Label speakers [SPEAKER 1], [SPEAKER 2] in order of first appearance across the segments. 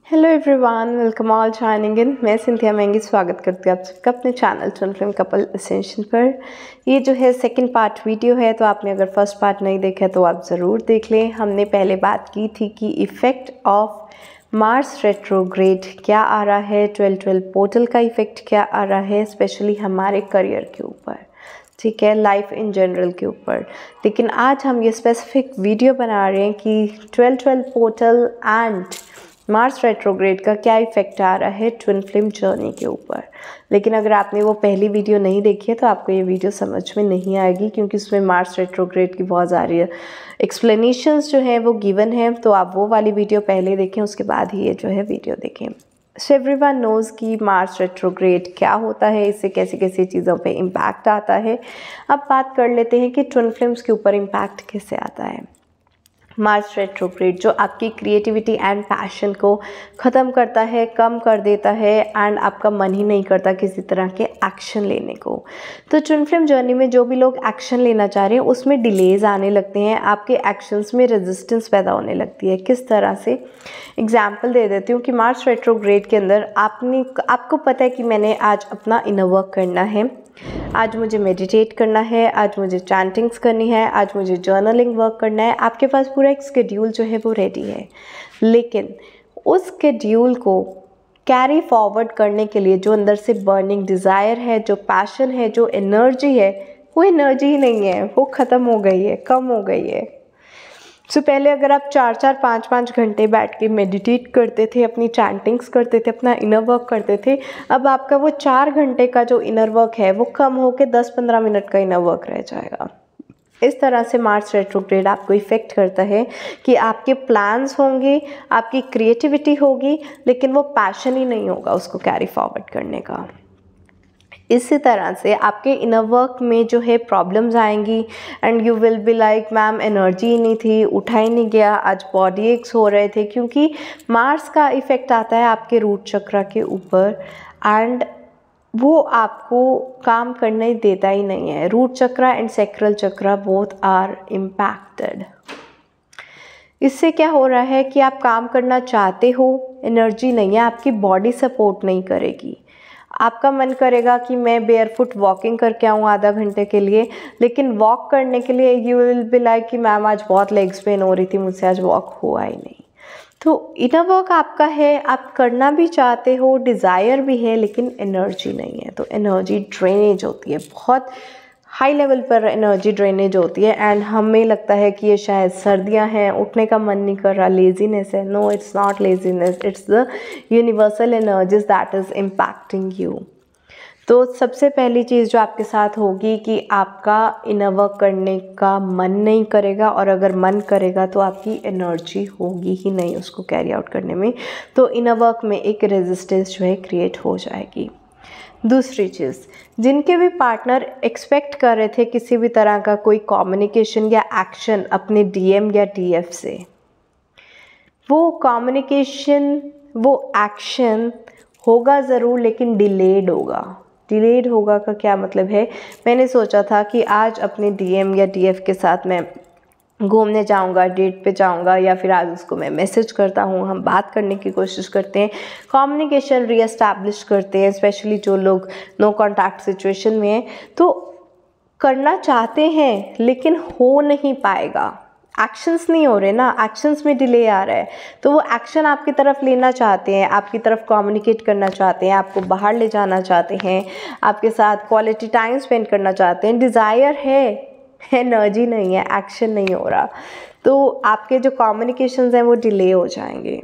[SPEAKER 1] Hello everyone, welcome all joining in. मैं Cynthia महंगी स्वागत करती हूँ आप सबका अपने channel twin flame couple essential पर। ये जो है सेकंड पार्ट वीडियो है, तो आपने अगर फर्स्ट पार्ट नहीं देखा तो आप ज़रूर देख लें। हमने पहले बात की थी कि इफ़ेक्ट ऑफ मार्स रेट्रोग्रेड क्या आ रहा है, 12-12 पोर्टल का इफ़ेक्ट क्या आ रहा है, स्पेशली हमारे करियर के ऊपर, ठीक है, लाइफ इन जनरल के ऊपर। लेकिन आज हम ये स्पेसिफिक वीडियो बना रहे हैं कि 12-12 पोर्टल एंड मार्स रेट्रोग्रेड का क्या इफेक्ट आ रहा है ट्विन फ्लेम जर्नी के ऊपर। लेकिन अगर आपने वो पहली वीडियो नहीं देखी है तो आपको ये वीडियो समझ में नहीं आएगी, क्योंकि उसमें मार्स रेट्रोग्रेड की बहुत सारी एक्सप्लेनेशंस जो हैं वो गिवन है। तो आप वो वाली वीडियो पहले देखें, उसके बाद ही ये जो है वीडियो देखें। सो एवरीवन नोज़ कि मार्स रेट्रोग्रेड क्या होता है, इससे कैसी कैसी चीज़ों पे इम्पैक्ट आता है। अब बात कर लेते हैं कि ट्विन फ्लेम्स के ऊपर इम्पैक्ट कैसे आता है। मार्स रेट्रोग्रेड जो आपकी क्रिएटिविटी एंड पैशन को ख़त्म करता है, कम कर देता है, एंड आपका मन ही नहीं करता किसी तरह के एक्शन लेने को। तो ट्विन फ्लेम जर्नी में जो भी लोग एक्शन लेना चाह रहे हैं उसमें डिलेज आने लगते हैं, आपके एक्शंस में रेजिस्टेंस पैदा होने लगती है। किस तरह से, एग्जाम्पल दे देती हूँ कि मार्स रेट्रोग्रेड के अंदर आपको पता है कि मैंने आज अपना इनर वर्क करना है, आज मुझे मेडिटेट करना है, आज मुझे चैंटिंग्स करनी है, आज मुझे जर्नलिंग वर्क करना है। आपके पास पूरा एक स्केड्यूल जो है वो रेडी है, लेकिन उस स्केड्यूल को कैरी फॉरवर्ड करने के लिए जो अंदर से बर्निंग डिज़ायर है, जो पैशन है, जो एनर्जी है, वो एनर्जी ही नहीं है, वो ख़त्म हो गई है, कम हो गई है। सो पहले अगर आप 4-4, 5-5 घंटे बैठ के मेडिटेट करते थे, अपनी चैंटिंग्स करते थे, अपना इनर वर्क करते थे, अब आपका वो 4 घंटे का जो इनर वर्क है वो कम होकर 10-15 मिनट का इनर वर्क रह जाएगा। इस तरह से मार्स रेट्रोग्रेड आपको इफ़ेक्ट करता है कि आपके प्लान्स होंगे, आपकी क्रिएटिविटी होगी, लेकिन वो पैशन ही नहीं होगा उसको कैरी फॉरवर्ड करने का। इसी तरह से आपके इनर वर्क में जो है प्रॉब्लम्स आएंगी and you will be like ma'am energy ही नहीं थी, उठा ही नहीं गया, आज बॉडी एक्स हो रहे थे, क्योंकि मार्स का इफ़ेक्ट आता है आपके रूट चक्र के ऊपर एंड वो आपको काम करने देता ही नहीं है। रूट चक्र एंड सैक्रल चक्र बोथ आर इम्पैक्टेड। इससे क्या हो रहा है कि आप काम करना चाहते हो, एनर्जी नहीं है, आपकी बॉडी सपोर्ट नहीं करेगी। आपका मन करेगा कि मैं बेयरफुट वॉकिंग करके आऊँ आधा घंटे के लिए, लेकिन वॉक करने के लिए यू विल बी लाइक कि मैम आज बहुत लेग्स पेन हो रही थी, मुझसे आज वॉक हुआ ही नहीं। तो इनर वर्क आपका है, आप करना भी चाहते हो, डिज़ायर भी है, लेकिन एनर्जी नहीं है। तो एनर्जी ड्रेनेज होती है, बहुत हाई लेवल पर एनर्जी ड्रेनेज होती है एंड हमें लगता है कि ये शायद सर्दियां हैं, उठने का मन नहीं कर रहा, लेजीनेस है। No, it's not laziness, it's the universal energies that is impacting you. तो सबसे पहली चीज़ जो आपके साथ होगी कि आपका इनर वर्क करने का मन नहीं करेगा, और अगर मन करेगा तो आपकी एनर्जी होगी ही नहीं उसको कैरी आउट करने में। तो इनर वर्क में एक रेजिस्टेंस जो है क्रिएट हो जाएगी। दूसरी चीज़, जिनके भी पार्टनर एक्सपेक्ट कर रहे थे किसी भी तरह का कोई कम्युनिकेशन या एक्शन अपने डीएम या डीएफ से, वो कम्युनिकेशन, वो एक्शन होगा ज़रूर, लेकिन डिलेड होगा। डिलेड होगा का क्या मतलब है, मैंने सोचा था कि आज अपने डीएम या डीएफ के साथ मैं घूमने जाऊंगा, डेट पे जाऊंगा, या फिर आज उसको मैं मैसेज करता हूँ, हम बात करने की कोशिश करते हैं, कम्युनिकेशन रीएस्टैब्लिश करते हैं, स्पेशली जो लोग नो कॉन्टैक्ट सिचुएशन में हैं। तो करना चाहते हैं लेकिन हो नहीं पाएगा, एक्शंस नहीं हो रहे ना, एक्शंस में डिले आ रहा है। तो वो एक्शन आपकी तरफ लेना चाहते हैं, आपकी तरफ कम्युनिकेट करना चाहते हैं, आपको बाहर ले जाना चाहते हैं, आपके साथ क्वालिटी टाइम स्पेंड करना चाहते हैं, डिज़ायर है, एनर्जी नहीं है, एक्शन नहीं हो रहा। तो आपके जो कम्युनिकेशंस हैं वो डिले हो जाएंगे।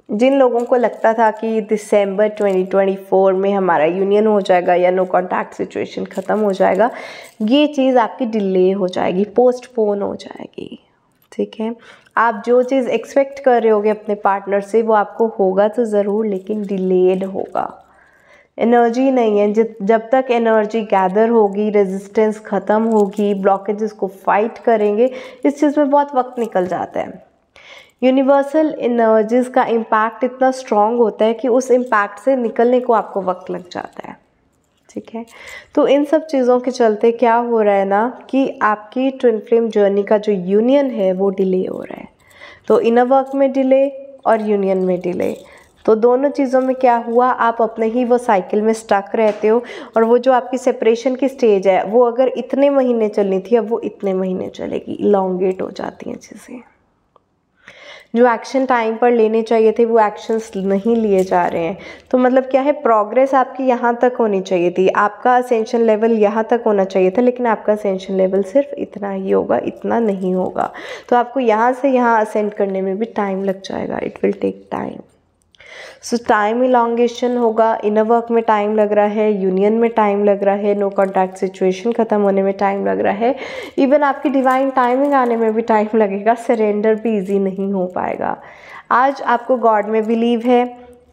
[SPEAKER 1] जिन लोगों को लगता था कि दिसंबर 2024 में हमारा यूनियन हो जाएगा या नो कॉन्टैक्ट सिचुएशन ख़त्म हो जाएगा, ये चीज़ आपकी डिले हो जाएगी, पोस्टपोन हो जाएगी, ठीक है। आप जो चीज़ एक्सपेक्ट कर रहे होगे अपने पार्टनर से वो आपको होगा तो ज़रूर, लेकिन डिलेड होगा। एनर्जी नहीं है, जब तक एनर्जी गैदर होगी, रेजिस्टेंस ख़त्म होगी, ब्लॉकेजेस को फाइट करेंगे, इस चीज़ में बहुत वक्त निकल जाता है। यूनिवर्सल एनर्जीज़ का इम्पैक्ट इतना स्ट्रॉन्ग होता है कि उस इम्पैक्ट से निकलने को आपको वक्त लग जाता है, ठीक है। तो इन सब चीज़ों के चलते क्या हो रहा है ना कि आपकी ट्विन फ्लेम जर्नी का जो यूनियन है वो डिले हो रहा है। तो इनर वर्क में डिले और यूनियन में डिले। तो दोनों चीज़ों में क्या हुआ, आप अपने ही वो साइकिल में स्टक रहते हो, और वो जो आपकी सेपरेशन की स्टेज है वो अगर इतने महीने चलनी थी अब वो इतने महीने चलेगी, इलॉन्गेट हो जाती हैं चीज़ें। जो एक्शन टाइम पर लेने चाहिए थे वो एक्शंस नहीं लिए जा रहे हैं। तो मतलब क्या है, प्रोग्रेस आपकी यहाँ तक होनी चाहिए थी, आपका असेंशन लेवल यहाँ तक होना चाहिए था, लेकिन आपका असेंशन लेवल सिर्फ इतना ही होगा, इतना नहीं होगा। तो आपको यहाँ से यहाँ असेंड करने में भी टाइम लग जाएगा, it will take time. So time elongation होगा, इनर वर्क में टाइम लग रहा है, यूनियन में टाइम लग रहा है, नो कॉन्टैक्ट सिचुएशन ख़त्म होने में टाइम लग रहा है, इवन आपकी डिवाइन टाइमिंग आने में भी टाइम लगेगा, सरेंडर भी ईजी नहीं हो पाएगा। आज आपको गॉड में बिलीव है,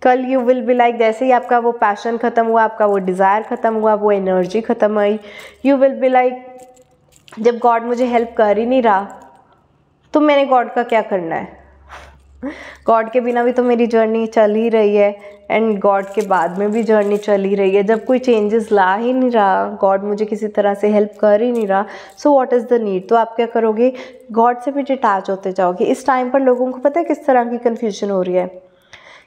[SPEAKER 1] कल यू विल बी लाइक, जैसे ही आपका वो पैशन ख़त्म हुआ, आपका वो डिज़ायर ख़त्म हुआ, वो एनर्जी ख़त्म हुई, यू विल बी लाइक जब गॉड मुझे हेल्प कर ही नहीं रहा तो मैंने गॉड का क्या करना है, गॉड के बिना भी तो मेरी जर्नी चल ही रही है, एंड गॉड के बाद में भी जर्नी चल ही रही है। जब कोई चेंजेस ला ही नहीं रहा, गॉड मुझे किसी तरह से हेल्प कर ही नहीं रहा, so what is the need. तो आप क्या करोगे, गॉड से भी डिटैच होते जाओगे। इस टाइम पर लोगों को पता है किस तरह की कन्फ्यूजन हो रही है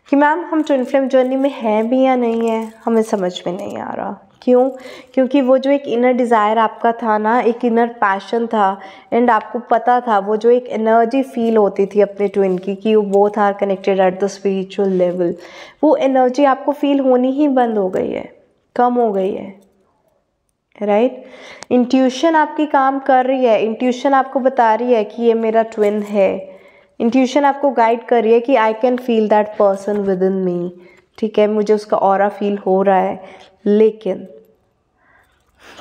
[SPEAKER 1] कि मैम हम ट्विन फ्लेम जर्नी में हैं भी या नहीं है, हमें समझ में नहीं आ रहा। क्यों? क्योंकि वो जो एक इनर डिज़ायर आपका था ना, एक इनर पैशन था, एंड आपको पता था वो जो एक एनर्जी फील होती थी अपने ट्विन की कि वो both are connected at the spiritual level, वो एनर्जी आपको फील होनी ही बंद हो गई है, कम हो गई है, राइट। इंट्यूशन आपकी काम कर रही है, इंट्यूशन आपको बता रही है कि ये मेरा ट्विन है, इंट्यूशन आपको गाइड कर रही है कि I can feel that person within me, ठीक है, मुझे उसका ऑरा फील हो रहा है। लेकिन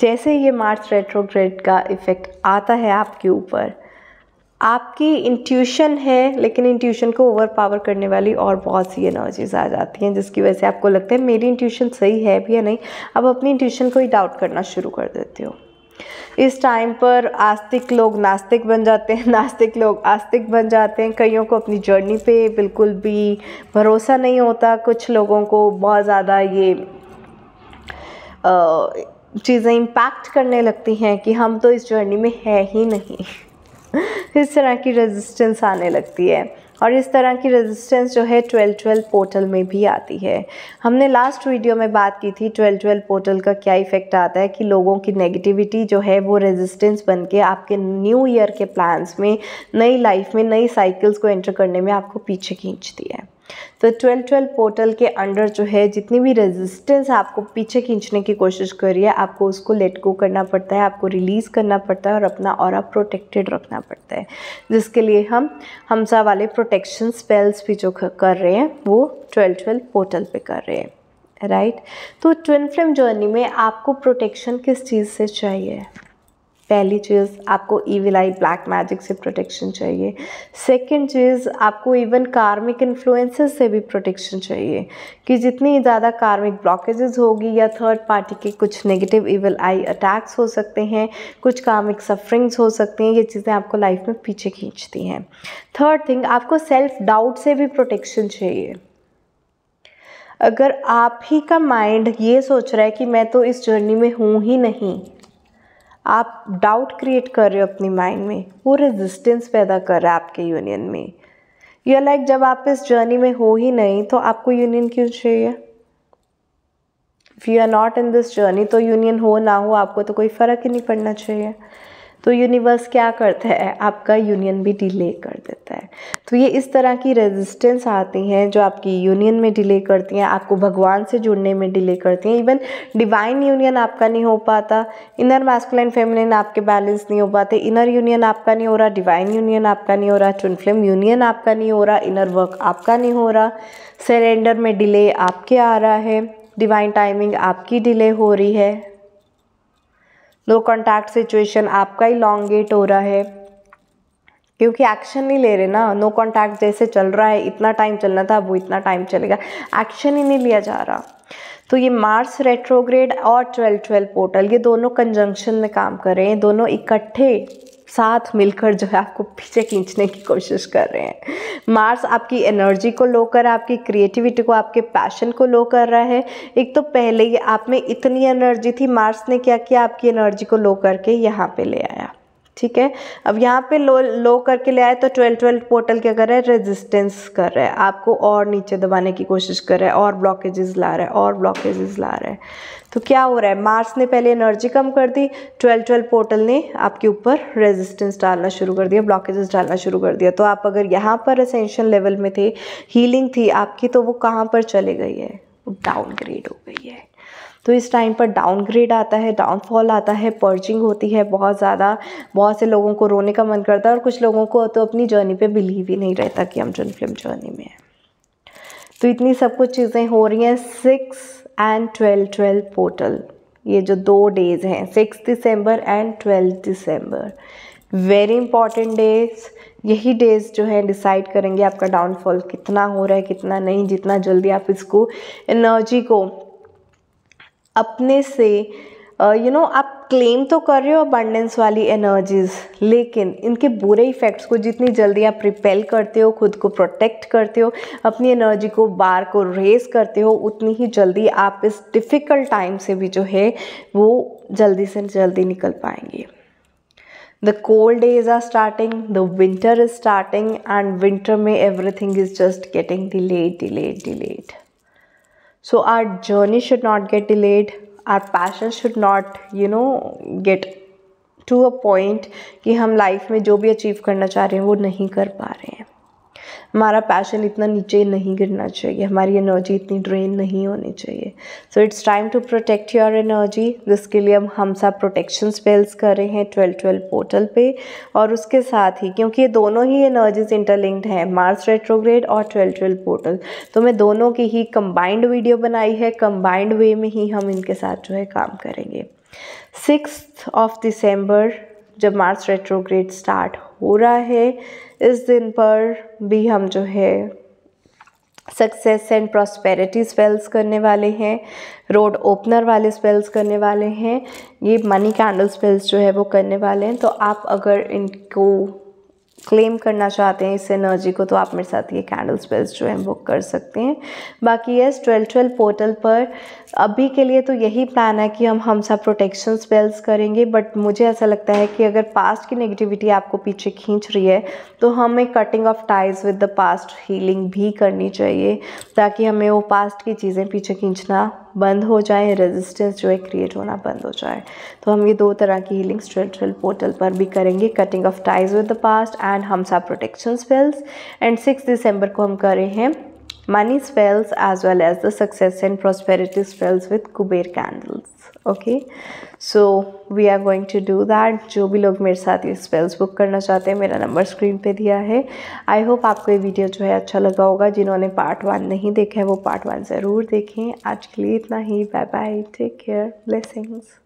[SPEAKER 1] जैसे ये मार्स रेट्रोग्रेड का इफ़ेक्ट आता है आपके ऊपर, आपकी इंट्यूशन है, लेकिन इंट्यूशन को ओवर पावर करने वाली और बहुत सी एनर्जीज आ जाती हैं, जिसकी वजह से आपको लगता है मेरी इंट्यूशन सही है भी या नहीं, अब अपनी इंट्यूशन को ही डाउट करना शुरू कर देते हो। इस टाइम पर आस्तिक लोग नास्तिक बन जाते हैं, नास्तिक लोग आस्तिक बन जाते हैं, कईयों को अपनी जर्नी पे बिल्कुल भी भरोसा नहीं होता, कुछ लोगों को बहुत ज़्यादा ये चीज़ें इम्पैक्ट करने लगती हैं कि हम तो इस जर्नी में है ही नहीं इस तरह की रेजिस्टेंस आने लगती है, और इस तरह की रेजिस्टेंस जो है 12-12 पोर्टल में भी आती है। हमने लास्ट वीडियो में बात की थी 12-12 पोर्टल का क्या इफ़ेक्ट आता है कि लोगों की नेगेटिविटी जो है वो रेजिस्टेंस बन के आपके न्यू ईयर के प्लान्स में, नई लाइफ में, नई साइकिल्स को एंटर करने में आपको पीछे खींचती है। तो 12-12 पोर्टल के अंडर जो है जितनी भी रेजिस्टेंस आपको पीछे खींचने की कोशिश कर रही है, आपको उसको लेट गो करना पड़ता है, आपको रिलीज़ करना पड़ता है, और अपना ऑरा प्रोटेक्टेड रखना पड़ता है, जिसके लिए हम हमसा वाले प्रोटेक्शन स्पेल्स भी जो कर रहे हैं वो 12-12 पोर्टल पे कर रहे हैं, राइट। तो ट्विन फ्लेम जर्नी में आपको प्रोटेक्शन किस चीज़ से चाहिए? पहली चीज़, आपको ईविल आई ब्लैक मैजिक से प्रोटेक्शन चाहिए। सेकंड चीज़, आपको इवन कार्मिक इन्फ्लुएंसेस से भी प्रोटेक्शन चाहिए कि जितनी ज़्यादा कार्मिक ब्लॉकेजेस होगी या थर्ड पार्टी के कुछ नेगेटिव ईविल आई अटैक्स हो सकते हैं, कुछ कार्मिक सफरिंग्स हो सकती हैं, ये चीज़ें आपको लाइफ में पीछे खींचती हैं। थर्ड थिंग, आपको सेल्फ डाउट से भी प्रोटेक्शन चाहिए। अगर आप ही का माइंड ये सोच रहा है कि मैं तो इस जर्नी में हूँ ही नहीं, आप डाउट क्रिएट कर रहे हो अपनी माइंड में, वो रेजिस्टेंस पैदा कर रहा है आपके यूनियन में। यू लाइक जब आप इस जर्नी में हो ही नहीं तो आपको यूनियन क्यों चाहिए? If you are not in this journey तो यूनियन हो ना हो आपको तो कोई फ़र्क ही नहीं पड़ना चाहिए। तो यूनिवर्स क्या करता है, आपका यूनियन भी डिले कर देता है। तो ये इस तरह की रेजिस्टेंस आती हैं जो आपकी यूनियन में डिले करती हैं, आपको भगवान से जुड़ने में डिले करती हैं। इवन डिवाइन यूनियन आपका नहीं हो पाता, इनर मैस्कुलिन फेमिनिन आपके बैलेंस नहीं हो पाते, इनर यूनियन आपका नहीं हो रहा, डिवाइन यूनियन आपका नहीं हो रहा, ट्विन फ्लेम यूनियन आपका नहीं हो रहा, इनर वर्क आपका नहीं हो रहा, सरेंडर में डिले आपके आ रहा है, डिवाइन टाइमिंग आपकी डिले हो रही है, नो कॉन्टैक्ट सिचुएशन आपका इलॉन्गेट हो रहा है क्योंकि एक्शन नहीं ले रहे ना। नो कॉन्टैक्ट जैसे चल रहा है, इतना टाइम चलना था वो इतना टाइम चलेगा, एक्शन ही नहीं लिया जा रहा। तो ये मार्स रेट्रोग्रेड और 12-12 पोर्टल ये दोनों कंजंक्शन में काम कर रहे हैं, दोनों इकट्ठे साथ मिलकर जो है आपको पीछे खींचने की कोशिश कर रहे हैं। मार्स आपकी एनर्जी को लो कर, आपकी क्रिएटिविटी को, आपके पैशन को लो कर रहा है। एक तो पहले ही आप में इतनी एनर्जी थी, मार्स ने क्या किया, आपकी एनर्जी को लो करके यहाँ पे ले आया, ठीक है। अब यहाँ पे लो करके ले आए तो 12-12 पोर्टल क्या कर रहा है, रेजिस्टेंस कर रहा है, आपको और नीचे दबाने की कोशिश कर रहा है, और ब्लॉकेजेस ला रहा है, और ब्लॉकेजेस ला रहा है। तो क्या हो रहा है, मार्स ने पहले एनर्जी कम कर दी, 12-12 पोर्टल ने आपके ऊपर रेजिस्टेंस डालना शुरू कर दिया, ब्लॉकेजेस डालना शुरू कर दिया। तो आप अगर यहाँ पर असेंशन लेवल में थे, हीलिंग थी आपकी, तो वो कहाँ पर चले गई है, डाउनग्रेड हो गई है। तो इस टाइम पर डाउनग्रेड आता है, डाउनफॉल आता है, पर्जिंग होती है बहुत ज़्यादा। बहुत से लोगों को रोने का मन करता है, और कुछ लोगों को तो अपनी जर्नी पे बिलीव ही नहीं रहता कि हम ट्विन फ्लेम जर्नी में हैं। तो इतनी सब कुछ चीज़ें हो रही हैं। 6 and 12-12 पोर्टल, ये जो 2 डेज़ हैं, 6 December and 12 December, very important days. यही डेज जो है डिसाइड करेंगे आपका डाउनफॉल कितना हो रहा है, कितना नहीं। जितना जल्दी आप इसको एनर्जी को अपने से आप क्लेम तो कर रहे हो अबंडेंस वाली एनर्जीज, लेकिन इनके बुरे इफ़ेक्ट्स को जितनी जल्दी आप रिपेल करते हो, खुद को प्रोटेक्ट करते हो, अपनी एनर्जी को बार को रेस करते हो, उतनी ही जल्दी आप इस डिफ़िकल्ट टाइम से भी जो है वो जल्दी से जल्दी निकल पाएंगे। The cold days are starting, the winter is starting, and winter में everything is just getting delayed. So our journey should not get delayed. Our passion should not, get to a point कि हम life में जो भी achieve करना चाह रहे हैं वो नहीं कर पा रहे हैं। हमारा पैशन इतना नीचे नहीं गिरना चाहिए, हमारी एनर्जी इतनी ड्रेन नहीं होनी चाहिए। So it's time to protect your energy, जिसके लिए हम सब प्रोटेक्शन स्पेल्स कर रहे हैं 12-12 पोर्टल पे। और उसके साथ ही, क्योंकि ये दोनों ही एनर्जीज इंटरलिंक्ड हैं, मार्स रेट्रोग्रेड और 12-12 पोर्टल, तो मैं दोनों की ही कंबाइंड वीडियो बनाई है। कंबाइंड वे में ही हम इनके साथ जो है काम करेंगे। 6 दिसंबर जब मार्स रेट्रोग्रेड स्टार्ट हो रहा है, इस दिन पर भी हम जो है सक्सेस एंड प्रॉस्पेरिटी स्पेल्स करने वाले हैं, रोड ओपनर वाले स्पेल्स करने वाले हैं, ये मनी कैंडल स्पेल्स जो है वो करने वाले हैं। तो आप अगर इनको क्लेम करना चाहते हैं इस एनर्जी को, तो आप मेरे साथ ये कैंडल स्पेल्स जो हैं वो कर सकते हैं। बाकी यस, 12-12 पोर्टल पर अभी के लिए तो यही प्लान है कि हम सब प्रोटेक्शन स्पेल्स करेंगे। बट मुझे ऐसा लगता है कि अगर पास्ट की नेगेटिविटी आपको पीछे खींच रही है, तो हमें cutting of ties with the past healing भी करनी चाहिए, ताकि हमें वो पास्ट की चीज़ें पीछे खींचना बंद हो जाए, रेजिस्टेंस जो है क्रिएट होना बंद हो जाए। तो हम ये 2 तरह की हीलिंग्स 12-12 पोर्टल पर भी करेंगे, cutting of ties with the past and हम सब प्रोटेक्शन स्पेल्स। एंड 6 दिसंबर को हम कर रहे हैं money spells as well as the success and prosperity spells with Kuber candles. Okay, so we are going to do that. जो भी लोग मेरे साथ ये स्पेल्स बुक करना चाहते हैं, मेरा नंबर स्क्रीन पे दिया है। आई होप आपको ये वीडियो जो है अच्छा लगा होगा। जिन्होंने पार्ट 1 नहीं देखा है वो पार्ट 1 ज़रूर देखें। आज के लिए इतना ही, bye bye, take care, blessings.